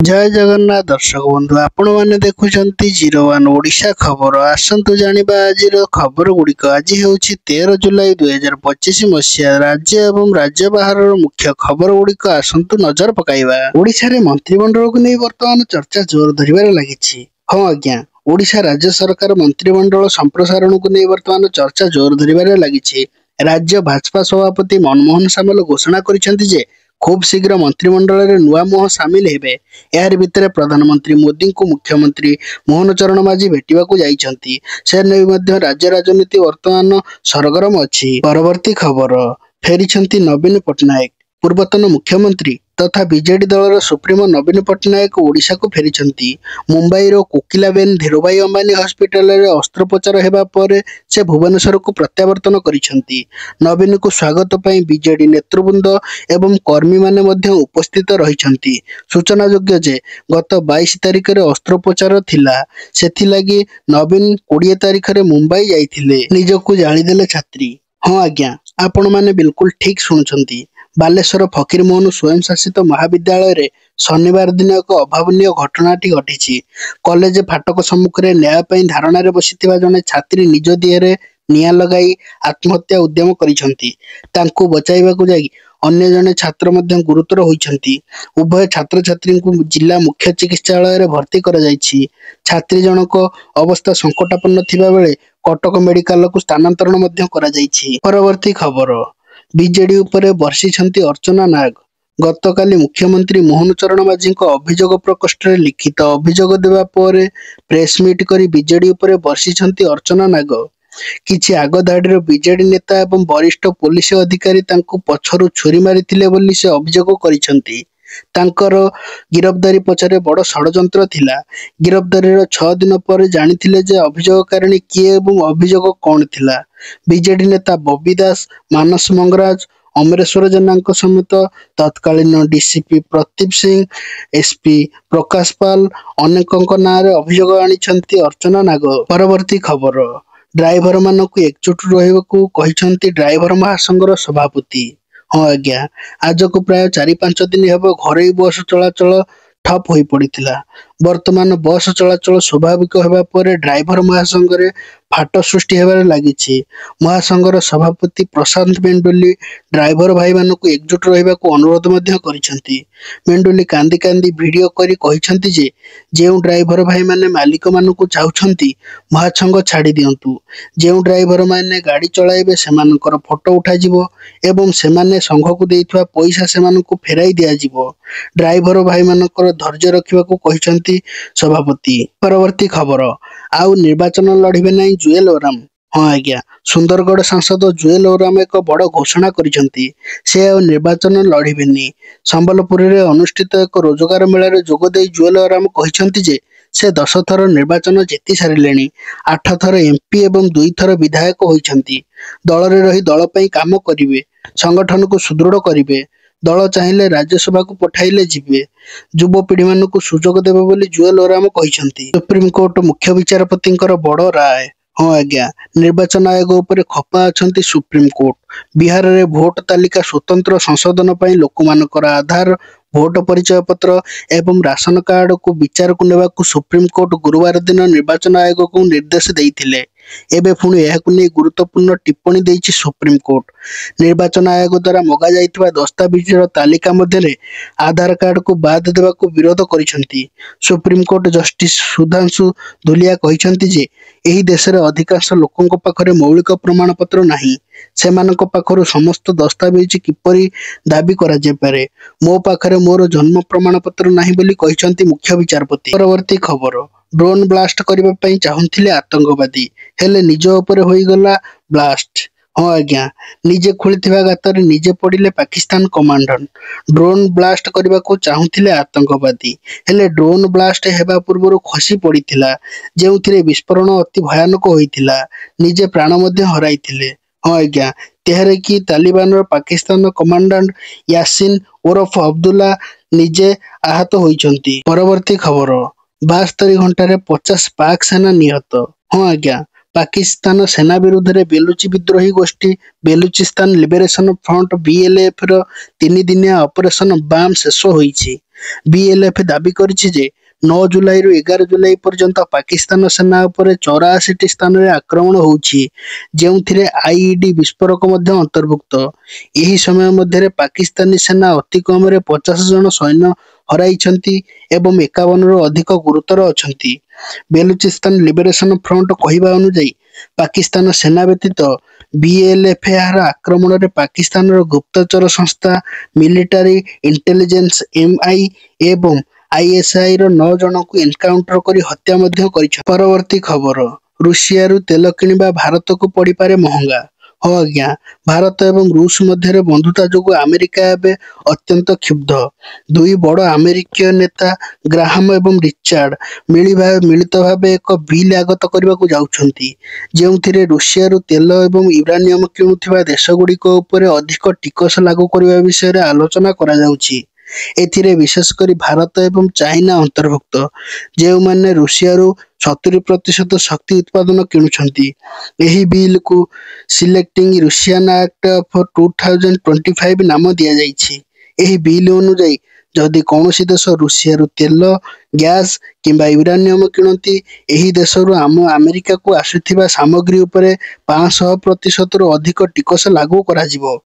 जय जगन्नाथ दर्शक बंधु आपण मैंने देखुंत 01 ओडिशा खबर। आसतु जानिबा आज खबर गुड़िक। आज हूँ 13 जुलाई 2025 मसीहा। राज्य एवं राज्य बाहर मुख्य खबर गुड़िक आसतु नजर पकाइबा। ओडिशा रे मंत्रिमंडल को नहीं वर्तमान चर्चा जोर धरिबार लागिछि। हाँ आज्ञा, ओडिशा राज्य सरकार मंत्रिमंडल संप्रसारण को नहीं वर्तमान चर्चा जोर धरिबार लागिछि। राज्य भाजपा सभापति मनमोहन सामल घोषणा करिसेंति जे खूब शीघ्र मंत्रिमंडल रे नुआ मुह सामिल हेबे। यार भितर प्रधानमंत्री मोदी को मुख्यमंत्री मोहन चरण माझी भेटिबाकू जाइछंती। से नै मध्य राज्य राजनीति वर्तमान सरगरम अछि। परवर्ती खबर, फेरिछंती नवीन पटनायक। पूर्वतन मुख्यमंत्री तथा बीजेडी दलर सुप्रीमो नवीन पटनायक ओडिशा को फेरिछंती। मुंबई रो कोकिलाबेन धीरुभाई अंबानी हॉस्पिटल रे अस्त्रोपचार हेबा परे से भुवनेश्वर को प्रत्यावर्तन करिछंती। नवीन को स्वागत पई बीजेडी नेतृवृंद एवं कर्मी माने मध्य उपस्थित रहिछंती। सूचना योग्य जे गत 22 तारिख रे अस्त्रोपचार थिला। सेथि लागि नवीन 20 तारिख रे मुंबई जाइथिले। निजको जाळी देले छात्री। हाँ आज्ञा, आपण माने बिल्कुल ठीक सुनुछंती। बालेश्वर फकीरमोहन स्वयं शासित महाविद्यालय रे शनिवार दिन एक अभावनीय घटनाटी घटिछि। कॉलेज फाटक सम्मुख रे न्याय पई धारणा रे बसिथिबा जने छात्री निज दिहरे निया लगाई आत्महत्या उद्यम करिछंती। तांको बचाइबाकू जाई अन्य जने छात्र मध्य गुरुतर होइछंती। उभय छात्र छात्री को जिला मुख्य चिकित्सालय रे भर्ती करा जाइछि। छात्री जनक अवस्था संकटापन्न थिबा बेले कटक मेडिकल को स्थानांतरण मध्य करा जाइछि। परवर्ती खबर, बीजेडी उपरे वर्षिछंती अर्चना नाग। गतकाली मुख्यमंत्री मोहन चरण माझी अभियोग प्रकोष्ठ रे लिखित अभियोग देवा परे प्रेस मीट करी बीजेडी उपरे वर्षिछंती अर्चना नाग। किछि आग धाड़ीर बीजेडी नेता एवं वरिष्ठ पुलिस अधिकारी तांको पछरु छुरी मारिथिले बोली से अभियोग करिछंती। तांकर गिरफ्तारी पछरे बड़ षडयंत्र थिला। गिरफ्तारीर 6 दिन पर जानिथिले जे अभियोगकारिणी किए एवं अभियोग कौन थिला। बीजेडी नेता बबी दास, मानस मंगराज, अमरेश्वर जेना समेत तत्कालीन डीसीपी प्रदीप सिंह, एसपी प्रकाश पाल अनेकों नाँ अभियोग आनिछंती अर्चना नाग। परवर्ती खबर, ड्राइवर मानक एकजुट रहिबाकू कहिछंती ड्राइवर महासंघर सभापति। हाँ आज्ञा, आज को प्राय 4-5 दिन हेब घरोई बस चलाचल ठप होई पड़िथिला। वर्तमान बस चलाचल स्वाभाविक हेबा परे ड्राइवर महासंघ रे फाट सृष्टि हेबारे लागिछि। महासंघर सभापति प्रशांत मेंडोली ड्राइवर भाई मानक एकजुट रहिबाकू अनुरोध मध्य करिसंती। मेंडोली कांदी कांदी वीडियो करी कहिसंती जे जेउ ड्राइवर भाई माने मालिक मानक चाहुछंती महासंघ छाड़ी दियंतु। जेउ ड्राइवर माने गाड़ी चलाइबे सेमानकर फोटो उठा जिवो एवं सेमाने संघ को देइथवा पैसा सेमानकू फेराई दिया जिवो। ड्राइवर भाई मानकर धैर्य रखिबाकू कहिसंती सभापति। परवर्ती खबर, आउ निर्वाचन लड़िबे नहीं जुएल ओराम। हाँ आज्ञा, सुंदरगढ़ सांसद जुएल ओराम एक बड़ घोषणा करिसंती। से आ निर्वाचन लड़िबेनी। संबलपुर रे अनुष्ठित एक रोजगार मेला रे जोग देई जुएल ओराम कहिसंती जे से 10 थर निर्वाचन जीति सारिलेनी। 8 थर एमपी एवं 2 थर विधायक होइछंती। दल रे रही दल पई काम करिवे, संगठन को सुदृढ़ करिवे। दल चाहिए राज्यसभा को पठाइले जिबे। युवपीढ़ी मान को सुजोग देवे बोली जुएल ओराम कहिसंती। सुप्रीम कोर्ट मुख्य विचारपति बड़ राय। हाँ आज्ञा, निर्वाचन आयोग उपरे खपा अछंती सुप्रीम कोर्ट। बिहार रे भोट तालिका स्वतंत्र संशोधन पई लोकमानकर आधार, भोट परिचय पत्र एवं राशन कार्ड को विचार को नेबा को सुप्रीम कोर्ट गुरुवार दिन निर्वाचन आयोग को निर्देश देइथिले। एबे पुणी एहाकु नै गुरुत्वपूर्ण टिप्पणी देइछि सुप्रीम कोर्ट। निर्वाचन आयोग द्वारा मगा जाइथिबा दस्तावेजर तालिका मध्यरे आधार कार्ड को बाद देबाकू विरोध करिसंती। Supreme court justice Sudhanshu Dhulia कहिसंती जे एही देश रे अधिकांश लोकंक पाखरे मौलिक प्रमाण पत्र नाही। सेमानक पाखरु समस्त दस्तावेज किपरि दाबी करा जे पारे। मो पाखरे मोर जन्म प्रमाण पत्र नाही बोली कहिसंती मुख्य विचारपति। परवर्ती खबर, ड्रोन ब्लास्ट करबा पई चाहुथिले आतंकवादी, हेले निज उपरे होई गला ब्लास्ट। हाँ आज्ञा, निजे खोलिथिबा गाତରେ निजे पड़िले पाकिस्तान कमांडर। ड्रोन ब्लास्ट करबा को चाहुथिले आतंकवादी, हेले ड्रोन ब्लास्ट हेबा पूर्वरु खसी पड़िथिला, जेउथिरे विस्फोरण अति भयानक होइथिला। निजे प्राण मध्य हराइथिले। हाँ आज्ञा, तेहरे कि तालिबान पाकिस्तान कमांडेंट यासिन ओरफ अब्दुल्ला निजे आहत होइछंती। परवर्ती खबर, 72 घंटे 50 पाक सेना निहत। हाँ आज्ञा, पाकिस्तान सेना विरुद्ध में बेलुची विद्रोही गोष्ठी बेलुचिस्तान लिबरेशन फ्रंट BLF 3 दिनिया ऑपरेशन बाम शेष होइछि। ବିଏଲଏଫ ଦାବି କରିଛି ଯେ 9 ଜୁଲାଇରୁ 11 ଜୁଲାଇ ପର୍ଯ୍ୟନ୍ତ ପାକିସ୍ତାନ ସେନା ଉପରେ 84ଟି ସ୍ଥାନରେ ଆକ୍ରମଣ ହୋଇଛି, ଯେଉଁଥିରେ ଆଇଇଡି ବିସ୍ଫୋରକ ମଧ୍ୟ ଅନ୍ତର୍ଭୁକ୍ତ। ଏହି ସମୟ ମଧ୍ୟରେ ପାକିସ୍ତାନୀ ସେନା ଅତି କମରେ 50 ଜଣ ସୈନ୍ୟ ହରାଇଛନ୍ତି ଏବଂ 51ରୁ ଅଧିକ ଗୁରୁତର ଅଛନ୍ତି। ବେଲୁଚିସ୍ତାନ ଲିବରେସନ ଫ୍ରଣ୍ଟ କହିବା ଅନୁଯାୟୀ ପାକିସ୍ତାନ ସେନା ବ୍ୟତୀତ ବିଏଲଏଫ ଏହାର ଆକ୍ରମଣରେ ପାକିସ୍ତାନର ଗୁପ୍ତଚର ସଂସ୍ଥା, ମିଲିଟାରୀ ଇଣ୍ଟେଲିଜେନ୍ସ ଏମଆଇ ଏବଂ ଆଇଏସଆଇର 9 ଜଣଙ୍କୁ ଏନକାଉଣ୍ଟର କରି ହତ୍ୟା ମଧ୍ୟ କରିଛନ୍ତି। ପରବର୍ତ୍ତୀ ଖବର, ରୁଷିଆରୁ ତେଲ କିଣିବା ଭାରତକୁ ପଡ଼ିପାରେ ମହଙ୍ଗା। ହଁ ଆଜ୍ଞା, ଭାରତ ଏବଂ ରୁଷ ମଧ୍ୟରେ ବନ୍ଧୁତା ଯୋଗୁଁ ଆମେରିକା ଏବେ ଅତ୍ୟନ୍ତ କ୍ଷୁବ୍ଧ। ଦୁଇ ବଡ଼ ଆମେରିକୀୟ ନେତା ଗ୍ରାହାମ ଏବଂ ରିଚାର୍ଡ ମିଳିତ ଭାବେ ଏକ ବିଲ୍ ଆଗତ କରିବାକୁ ଯାଉଛନ୍ତି, ଯେଉଁଥିରେ ରୁଷିଆରୁ ତେଲ ଏବଂ ୟୁରାନିୟମ କିଣୁଥିବା ଦେଶଗୁଡ଼ିକ ଉପରେ ଅଧିକ ଟିକସ ଲାଗୁ କରିବା ବିଷୟରେ ଆଲୋଚନା କରାଯାଉଛି। ଏଥିରେ ବିଶେଷ କରି ଭାରତ ଏବଂ ଚାଇନା ଅନ୍ତର୍ଭୁକ୍ତ, ଯେଉଁମାନେ ରୁଷିଆରୁ 70% ଶକ୍ତି ଉତ୍ପାଦନ କିଣୁଛନ୍ତି। ଏହି ବିଲ୍କୁ ସିଲେକ୍ଟିଂ ରୁଷିଆନ୍ ଆକ୍ଟ ଅଫ୍ 2025 ନାମ ଦିଆଯାଇଛି। ଏହି ବିଲ୍ ଅନୁଯାୟୀ ଯଦି କୌଣସି ଦେଶ ରୁଷିଆରୁ ତେଲ, ଗ୍ୟାସ୍ କିମ୍ବା ୟୁରାନିୟମ କିଣନ୍ତି, ଏହି ଦେଶରୁ ଆମେରିକାକୁ ଆସୁଥିବା ସାମଗ୍ରୀ ଉପରେ 500%ରୁ ଅଧିକ ଟିକସ ଲାଗୁ କରାଯିବ।